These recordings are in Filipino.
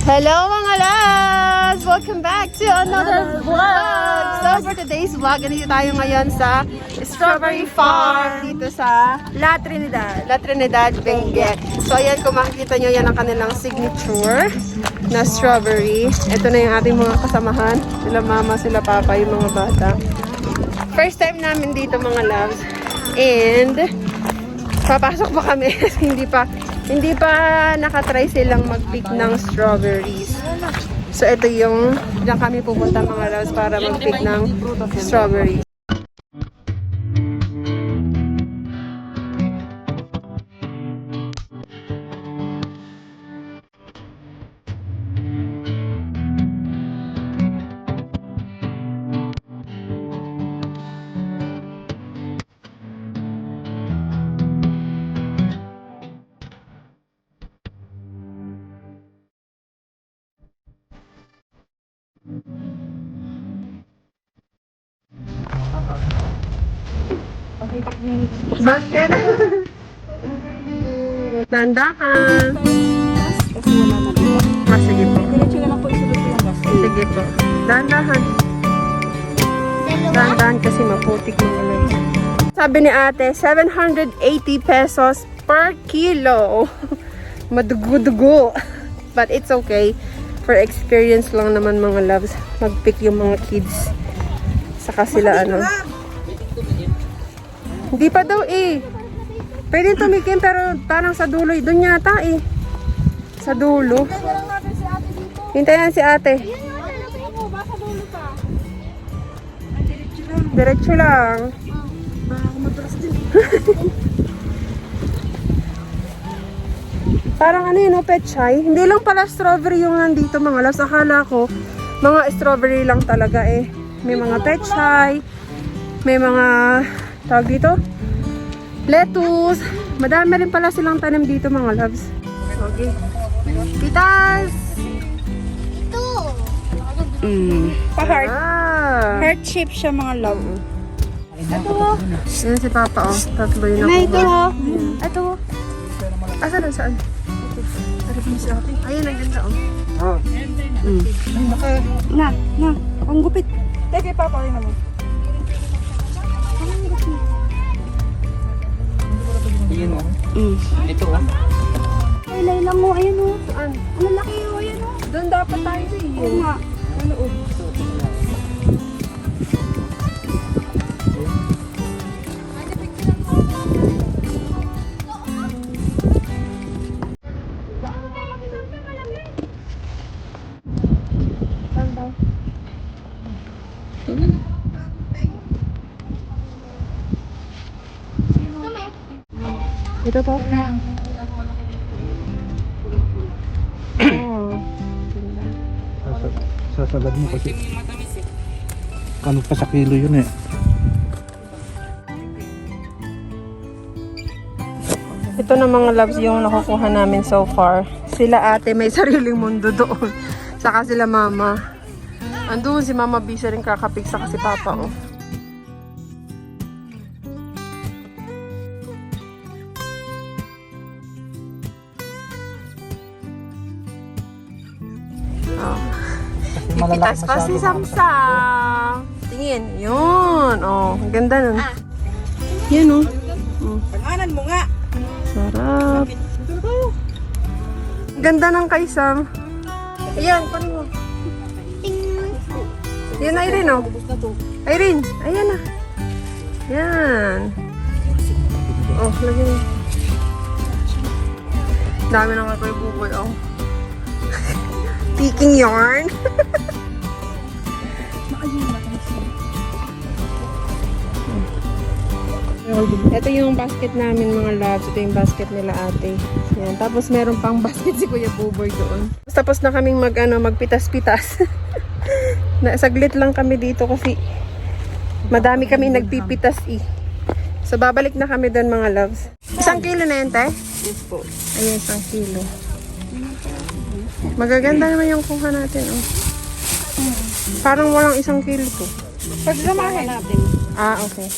Hello mga loves! Welcome back to another vlog! So for today's vlog, nandito tayo ngayon sa Strawberry Farm dito sa La Trinidad. La Trinidad, Benguet. So ayan, kung makikita nyo, yan ang kanilang signature na strawberry. Ito na yung ating mga kasamahan. Sila mama, sila papa, yung mga bata. First time namin dito mga loves. And papasok pa kami kasi hindi pa nakatry silang mag-pick ng strawberries. So ito yung diyan kami pupunta mga loves para mag-pick ng strawberries. Bakit? Tandahan. Sige po. Sige po. Dandahan. Dandahan kasi maputik mo naman. Sabi ni ate, 780 pesos per kilo. Madugo-dugo. But it's okay. For experience lang naman mga loves. Mag-pick yung mga kids. Saka sila ano. Hindi pa daw eh. Pwede tumikim pero parang sa dulo. Doon yata eh. Sa dulo. Hintayin si ate. Diretso lang. Parang ano yun, pechay. Hindi lang pala strawberry yung nandito mga loves. Akala ko, mga strawberry lang talaga eh. May mga pechay. May mga tawag dito, lettuce. Madami rin pala silang tanim dito mga loves. Okay. Pitas! Ito. Pa-heart. Heart shape siya mga love. Ito. Yan si Papa oh. Tatlo yun May ito. ako. Ito. Asa na saan? Ayun, ang ganda oh. Na. Ang gupit. Teka, Papa rin naman. Ayan o. Ito o. Ay, lang mo. Ayan o. Saan? Ang laki o. Ayan o. Doon dapat tayo eh. Oo nga. Ano oh? Ito po. Oh. Sasagad mo kasi. Ano pa sa kilo yun eh. Ito na mga loves yung nakukuha namin so far. Sila ate may sariling mundo doon. Saka sila mama. Andun si mama bisa rin kakapig sa kasi papa oh. Ipitas pa si Samsam. Tingin. Yun. Oh, ang ganda nun. Yan oh. Pag-anan mo nga. Sarap. Ganda ng kay Sam. Ayan, paano mo? Yan, Irene oh. Irene, ayan na. Yan. Oh, lagyan mo. Dami ng kakoy buboy oh. Picking yarn. Ito yung basket namin mga loves. Ito yung basket nila ate. Yan. Tapos meron pang basket si Kuya Buboy doon. Tapos na kaming magpitas-pitas. Saglit lang kami dito kasi madami kami nagpipitas eh. So babalik na kami doon mga loves. 1 kilo na yan te? Yes po. Ayan, 1 kilo. Magaganda naman yung kuha natin oh. Parang walang 1 kilo to. Pagsamahin natin. Ah, okay.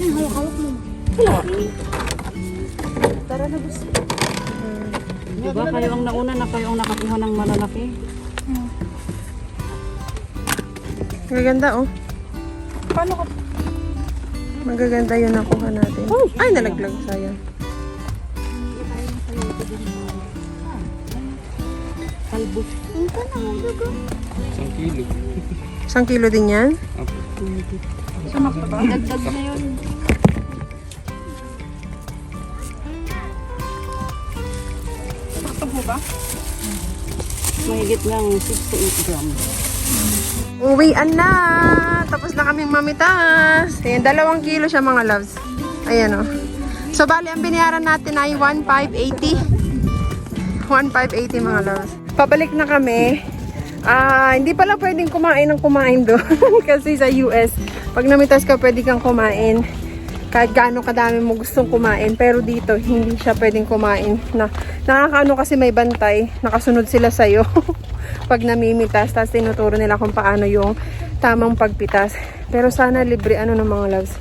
Hawak mo. Tara na gusto. Diba kayo ang nauna na kayo ang nakakuha ng malalaki? Maganda oh. Paano ka? Magaganda yun nakuha natin. Ay, nalaglag. Sayang. Kalbos. Isang kilo. 1 kilo din yan? Opo. Dagdag na yun. Sakto po ba? Mahigit ng 6 to 8 grams. Uwian na! Tapos na kaming mamitas. Ayan, 2 kilo siya mga loves. Ayan o. So, bali, ang binayaran natin ay 1,580. 1,580 mga loves. Pabalik na kami. Hindi pala pwedeng kumain ng kumain doon. Kasi sa US, pag namitas ka, pwede kang kumain. Kahit gaano kadami mo gustong kumain. Pero dito, hindi siya pwedeng kumain. Nakakaano kasi may bantay. Nakasunod sila sa'yo. Pag namimitas, tapos tinuturo nila kung paano yung tamang pagpitas. Pero sana libre ano ng mga loves.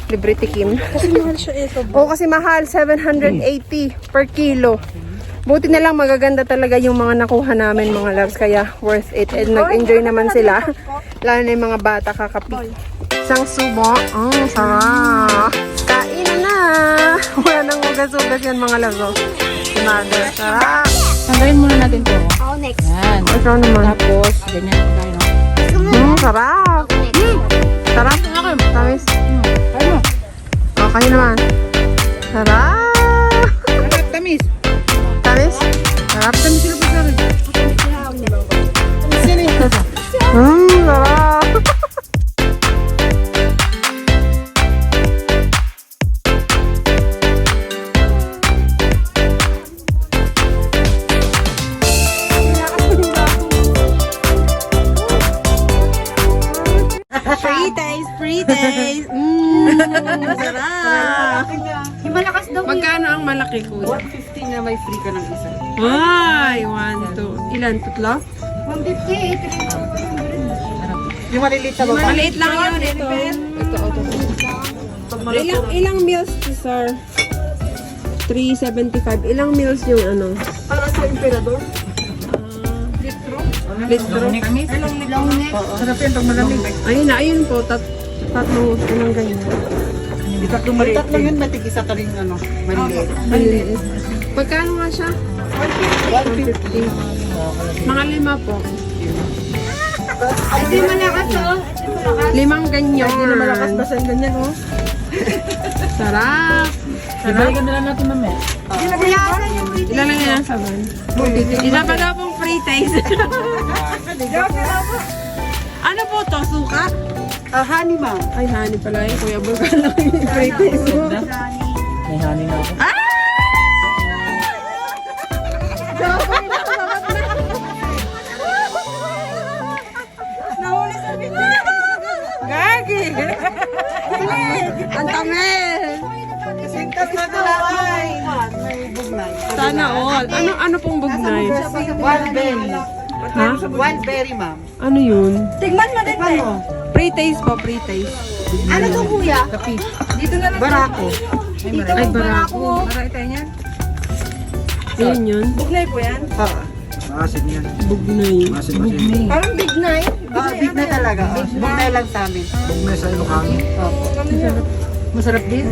Libre tikim. Kasi mahal siya ito. Oo, kasi mahal. 780 per kilo. Buti na lang magaganda talaga yung mga nakuha namin mga loves. Kaya worth it. And nag-enjoy naman sila. Lalo na yung mga bata kakapit. Isang subo. Oh, sarap. Kain na. Wala nang ugas-ugas yan mga loves. Oh. Mother, sarap. Tanggalin muna natin to. Oh, next. Yan. Ikaw naman. Tapos, ganyan po tayo. Sarap. Sarap. Tamis. Ano? Okay naman. Sarap. Tamis. Tamis? Sarap. Tamis sila pa sa akin. Sarap. Free taste. Sarap. Yung malakas daw. Magkano ang malaki ko? 150 na may free ka ng isa. Ay, 1, 2. Ilan? Tutlo? 150. Yung maliliit sa baba. Maliit lang yun. Ito. Ilang meals to, sir? 375. Ilang meals yung ano? Para sa emperador. Litro? Sarap yan pag malamig. Ayun na, ayun po. Tatlong unang ganyan. Tatlong maliit. Tatlong yun, matigisa ka rin ano, maliliit. Maliliit. Magkano nga siya? 150. Mga 5 po. Ito yung malakas oh. 5 ganyan. Hindi na malakas basta yung ganyan, oh. Sarap. Ibalikan na lang natin mamaya. Kuyasan yung pretty. Ilan lang yan sa van? Isa pa daw pong free taste. Ano po to? Suka? Honey, ma'am. Ay, honey pala yun. Kuya Bulga lang yung free taste mo. May honey na ako. Gagi! Ang tamel! Sintas na talaway. May bugnay. Sana all. Ano pong bugnay? Wild berry. Ha? Wild berry, ma'am. Ano yun? Tigman mo din eh. Free taste po, free taste. Ano to kuya? Dito na lang. Barako. Dito Ay, lang barako. Ayun yun. Bugnay po yan. Masin yan. Bugnay. Masin. Parang big night. Big na talaga. Bugnay lang sa amin. Kung may sa Ilocano. Masarap din.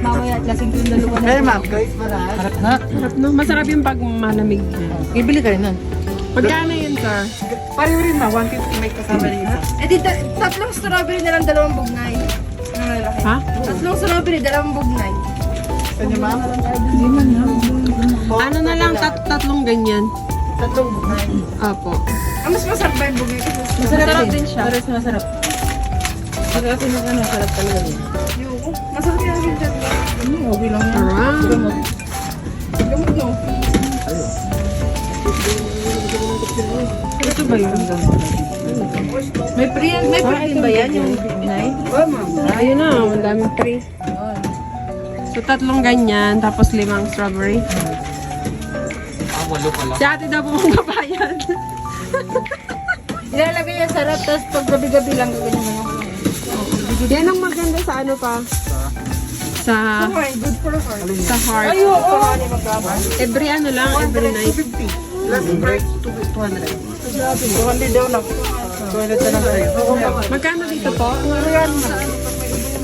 Mamaya at lasing yung dalawa na. Pero ma'am, kahit maras. Harap na. Sarap no? Masarap yung pag malamig. Ibili ka rin nun. Magkano yun, sir? Pareho rin ma, 150 may kasama rin isa. Eh di, tatlong strawberry na lang, 2 bugnay. Ang lalaki. Ha? Tatlong strawberry, 2 bugnay. Gusto niyo ma'am? Ano na lang, tatlong ganyan. Tatlong bugnay. Apo. Mas masarap ba yung bugnay? Masarap din siya. Pares na masarap. Masarap din yung ano, sarap talaga yun. Yung, masarap yung akin dyan. Okay lang yan. Sarap. Gamot no? Ito ba yun? May pre ba yan yung bugnay? Oo ma'am. Ayun na, ang daming free. So, tatlong ganyan, tapos 5 strawberry. Walo pala. Si ate daw po magbabayad. Ilalagay yan sarap, tapos pag gabi-gabi lang ganyan mo. Yan ang maganda sa ano pa. sa heart. Every ano lang, every night. Last price, 200. 200 daw lang. 200 na lang tayo. Magkano dito po?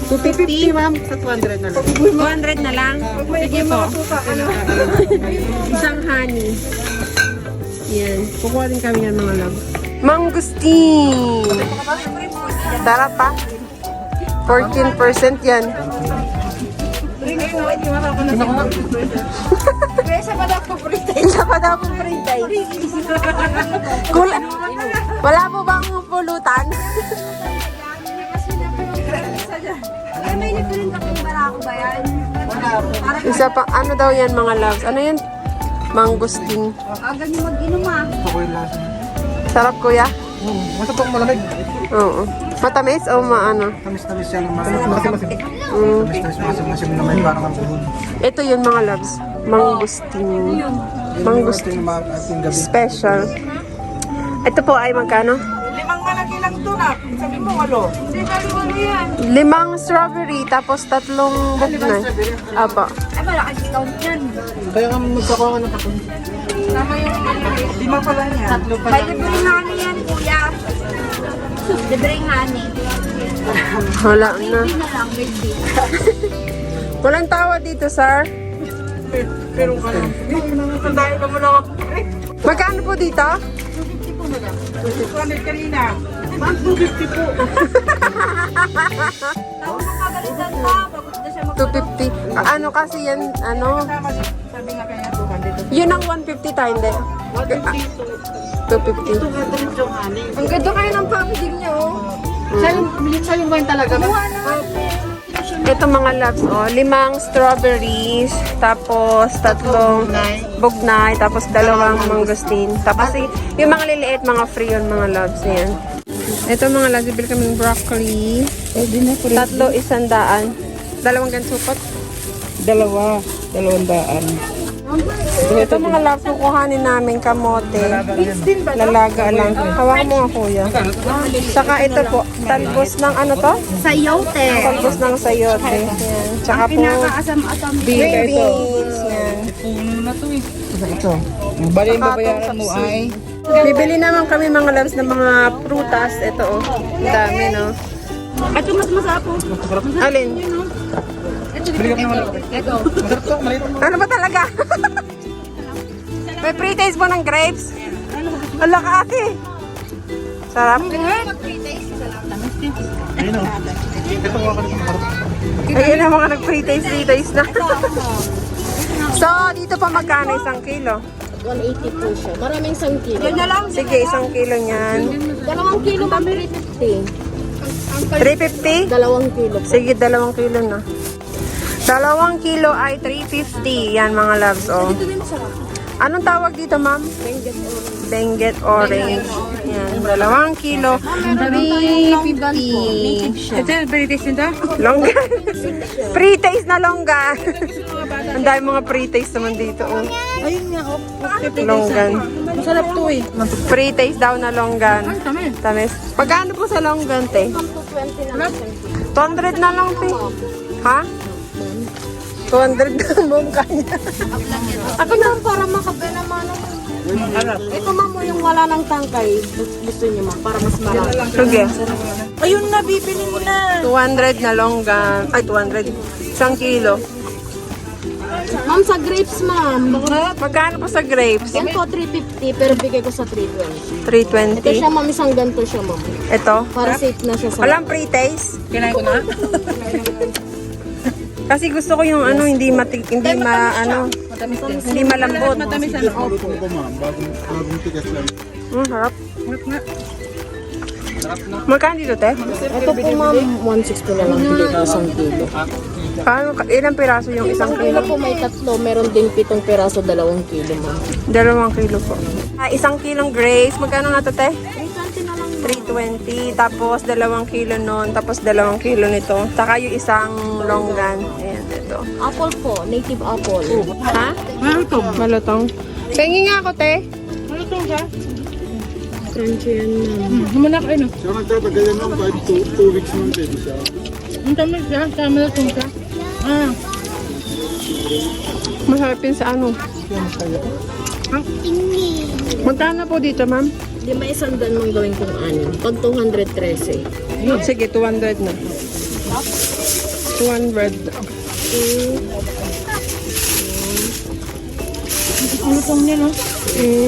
250 ma'am, sa 200 na lang. 200 na lang? Sige po. Isang honey. Yan. Kukuha din kami ng mga love. Mangustin! Sarap pa. 14% yan. Isa pa daw po pritay. Wala po bang pulutan? Isa pa, ano daw yan mga loves? Ano yan? Mangustin. Aga niyo mag-inom ah. Ito ko yung lasa. Sarap kuya? Basta pang malamig. Oo. Matamis o maano? Tamis-tamis yan. Masim-masim. Mm. Tamis-tamis na may parang ang buhon. Ito yun mga loves. Mangustin. Mangustin. Ito yung mga ating gabi. Special. Ito po ay magkano? 5 malaki lang ito na. Sabi mo, 8. 5 strawberry tapos 3 bugnay. Apo. Ay, malaki discount yan. Kaya nga magkakuha ka ng kapon. 5 pala niya. 3 pa May lang. libreng honey yan, kuya. Libreng honey. Wala na. Hindi na lang, baby. Walang tawa dito, sir. Pero ka lang. Sandahin ka muna ako. Magkano po dito? 200 kanina. Ma'am, 250 po. Tapos makagalitan pa, pagod na siya 250. Ano kasi yan, ano? Sabi nga kaya 200. Yun ang 150 tayo, hindi. 250. 200 yung honey. Ang ganda kayo ng packaging niyo, oh. Siya yung wine talaga. Ito mga loves, oh. 5 strawberries, tapos 3 bugnay, tapos 2 mangosteen. Tapos yung mga liliit, mga free yun, mga loves. Yan. Ito mga loves, bibili kaming broccoli. 3, 100. 2 gansupot. 200. Ito mga loves, kukuhanin namin kamote. Lalaga lang. Hawakan mo nga kuya. Saka ito po, talbos ng ano to? Sayote. Talbos ng sayote. Yan. Tsaka po, Pinakaasam-asam green beans. Yan. Ito. Bali yung babayaran mo ay? Bibili naman kami mga loves ng mga prutas. Ito oh. Ang dami no. Ito mas masapo. Alin? Ano ba talaga? May pre-taste mo ng grapes? Ala ka ate. Sarap. Ayun o. Ito ko ako ng harap. Ayun na mga nag-pre-taste na. So, dito pa magkano 1 kilo? 180 po siya. Maraming 1 kilo. Yan na lang. Sige, 1 kilo niyan. 2 kilo ma'am, 350. 350? 2 kilo. Sige, 2 kilo na. 2 kilo ay 350. Yan mga loves, oh. Anong tawag dito, ma'am? Benguet orange. Yan, 2 kilo. 350. Ito yung pre-taste nito? Longgan. Pre-taste na longgan. Ang dami mga pre-taste naman dito, oh. Ayun nga, oh. Longgan. Masarap to eh. Pre-taste daw na longgan. Tamis. Pagkano po sa longgan, te? 220 na lang. 200 na lang, te. Ha? 200 na ang buong kanya. Ako na para makabena naman. Ito ma'am mo yung wala ng tangkay. Gusto niyo ma'am para mas marami. Sige. Ayun na, bibili mo na. 200 na longgan. Ay, 200. 1 kilo. Ma'am sa grapes ma'am. Magkano po sa grapes? Yan po 350 pero bigay ko sa 320. Ito 320. siya ma'am, isang ganto siya ma'am. Ito. Para safe na siya sa... Walang pre-taste. Kinain ko na. Kasi gusto ko yung ano, hindi hindi malambot. Matamis ano. Harap. Magkano dito, te? Ito po ma'am, 160 na lang bigay ko isang kilo. Paano, ilang piraso yung 1 Ito kilo? po may 3, meron din 7 piraso, 2 kilo ma'am. 2 kilo po. 1 kilong grapes. Magkano nga to, te? 320 na lang. 320. Tapos 2 kilo nun. Tapos 2 kilo nito. Saka yung isang longgan. Ayan, ito. Apple po, native apple. Ha? Malutong. Malutong. Pengi nga ako, te. Malutong siya. Crunchy yan ma'am. Humanak ay no. Siya nagtatagal yan ng 2 weeks nung pwede siya. Ang tamis siya, sa malutong siya. Masarap yun sa ano. Magkano po dito, ma'am? Di may isang dan mong gawin kung ano. Pag 213. Sige, 200 na. 200. Lutong niya, no? 13.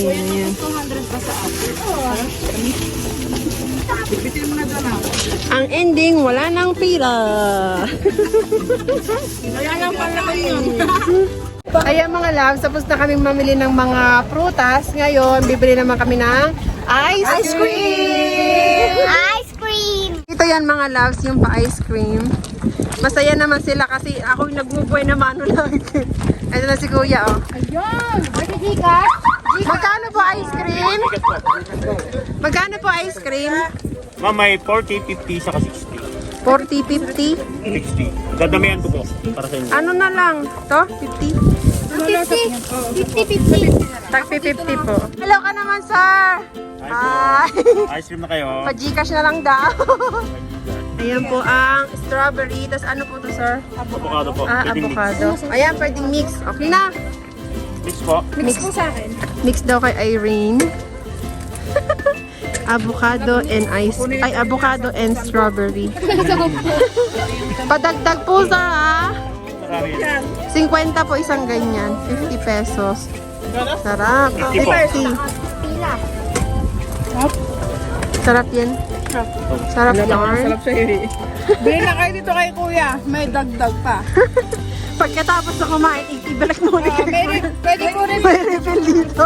Ayan. 200 pa sa akin. Ang ending, wala nang pira. Wala lang pala yun. Ayan mga loves, tapos na kaming mamili ng mga prutas. Ngayon, bibili naman kami ng ice cream! Ice cream! Ito yan mga loves, yung pa-ice cream. Masaya naman sila kasi ako yung nagbubuhay na mano lang. Ito na si Kuya, oh. Ayun! Pwede di ka? Magkano po ice cream? Magkano po ice cream? Ma'am, may 40, 50, saka 60. 40, 50? 60. Dadamihan ko po para sa inyo. Ano na lang? To? 50? 50. Tag 50 po. Hello ka naman, sir! Hi! Ice cream na kayo. Pa-Gcash na lang daw. Ayan po ang strawberry. Tapos ano po to, sir? Avocado po. Ah, Pwedeng avocado. Ayan, pwedeng mix. Okay na. Mix po. Mix po sa akin. Mix daw kay Irene. Avocado and ice. Ay, avocado and strawberry. Padagdag po sa Marami yan. 50 po isang ganyan. 50 pesos. Sarap. 50 po. 50. Pila. Sarap yan. Sarap yarn. Bili na kayo dito kay kuya. May dagdag pa. Pagkatapos na kumain, ibalik mo ulit kay Kuya. Pwede ko rin. May refill dito.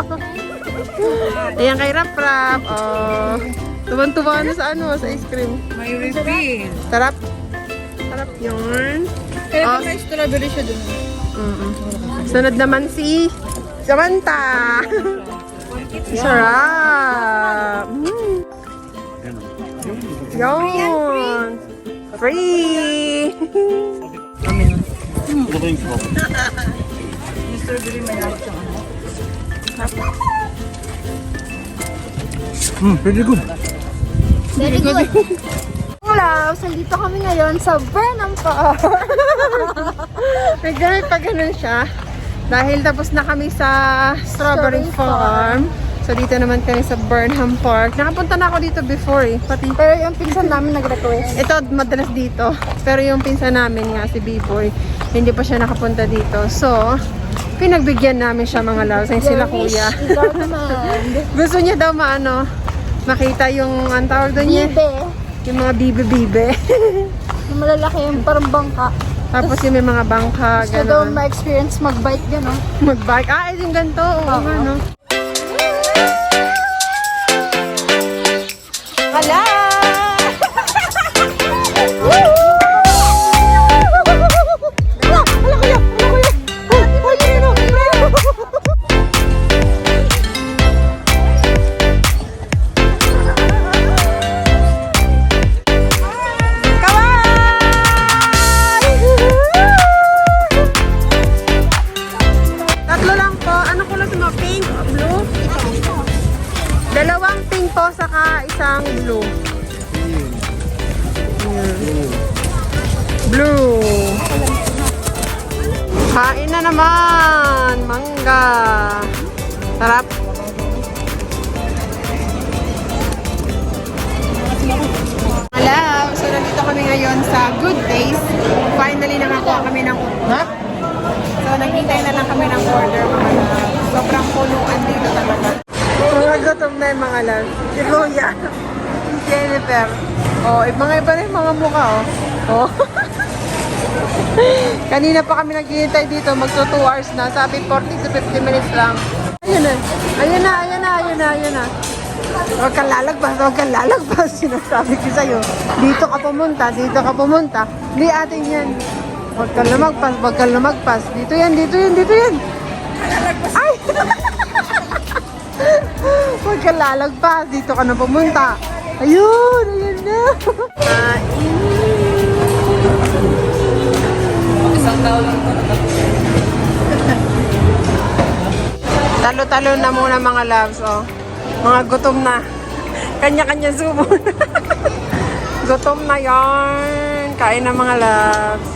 Ayan kay Rap Rap. Oh. Tuwan-tuwa na sa ano, sa ice cream. May refill. Sarap. Sarap yun. Kaya may strawberry siya dun. Sunod naman si Samantha. Sarap. Yun. Free. Drinks po. Pretty good. Very good. Hello, nandito kami ngayon sa Burnham Park. May ganun pa ganun siya. Dahil tapos na kami sa Strawberry Farm. So dito naman kami sa Burnham Park. Nakapunta na ako dito before eh. Pati Pero yung pinsan namin nag-request. ito madalas dito. Pero yung pinsan namin nga si B-Boy, hindi pa siya nakapunta dito. So, pinagbigyan namin siya mga loves. Ay sila kuya. Ikaw naman. Gusto niya daw makita yung ang tawag doon niya. Bibe. Yung mga bibe-bibe. Yung malalaki yung parang bangka. Tapos yung may mga bangka, Gusto daw gano'n. ma-experience mag-bike gano'n. Mag-bike. Ah, yung ganito. Oo, ano. Hala! Tatlo lang po. Ano kulay mo? Pink? Blue? Dalawang pink po, saka isang blue. Blue. Kain na naman. Mangga. Sarap. Hello. So, nandito kami ngayon sa Good Days. Finally, nakakuha kami ng So, naghintay na lang kami ng order, mga love. Sobrang punuan dito talaga. Mga gutom na yung mga love. Si Kuya. Si Jennifer. Oh, mga iba na yung mga mukha, oh. Oh. Kanina pa kami naghihintay dito. Magto 2 hours na. Sabi 40 to 50 minutes lang. Ayun na. Ayun na, ayun na, ayun na, ayun na. Huwag kang lalagpas, huwag kang lalagpas. Sinasabi ko sa'yo. Dito ka pumunta, dito ka pumunta. Hindi atin yan. Huwag kang lumagpas, huwag kang lumagpas. Dito yan, dito yan, dito yan. Ay! Huwag kang lalagpas, dito ka na pumunta. Ayun, ayun na. Talo-talo na muna mga loves, oh. Mga gutom na. Kanya-kanya sumo. Gutom na yarn. Kain na mga loves.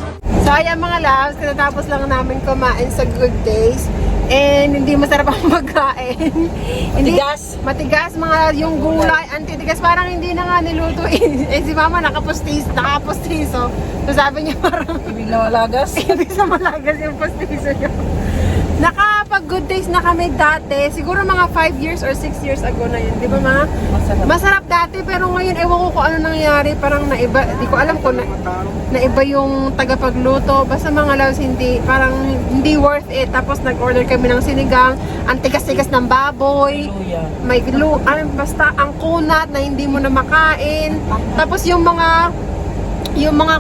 So ayan mga loves, tinatapos lang namin kumain sa Good Days. And hindi masarap ang magkain. Matigas. Matigas mga yung gulay, antitigas. Parang hindi na nga nilutuin. Eh si mama nakapostiso. So sabi niya parang Ibig na malagas. ibig sa malagas yung postiso niya. Nakapag Good Days na kami dati, siguro mga 5 years or 6 years ago na yun, di ba ma? Masarap dati, pero ngayon ewan ko kung ano nangyari, parang naiba, di ko alam kung naiba yung tagapagluto, basta mga loves parang hindi worth it. Tapos nag-order kami ng sinigang, ang tigas-tigas ng baboy, may basta ang kunat na hindi mo na makain. Tapos yung mga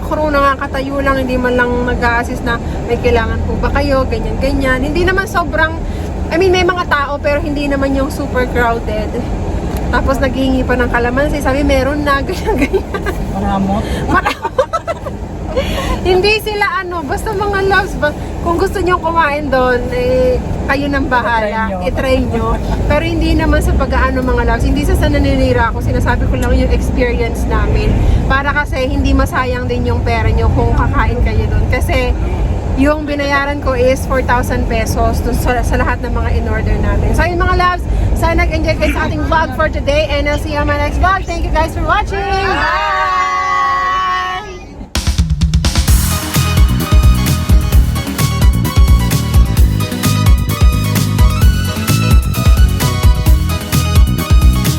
crew na katayo lang, hindi man lang nag-a-assist na may kailangan po ba kayo, ganyan-ganyan. Hindi naman sobrang, may mga tao pero hindi naman yung super crowded. Tapos naghihingi pa ng kalamansi, sabi meron na, ganyan-ganyan. Maramot. Hindi sila basta mga loves, kung gusto nyo kumain doon, kayo nang bahala, i-try nyo. Pero hindi naman sa pag-aano mga loves, hindi sa naninira ako, sinasabi ko lang yung experience namin. Para kasi hindi masayang din yung pera nyo kung kakain kayo doon. Kasi yung binayaran ko is 4,000 pesos sa lahat ng mga in-order namin. So yun mga loves, sana nag-enjoy kayo sa ating vlog for today and I'll see you on my next vlog. Thank you guys for watching! Bye!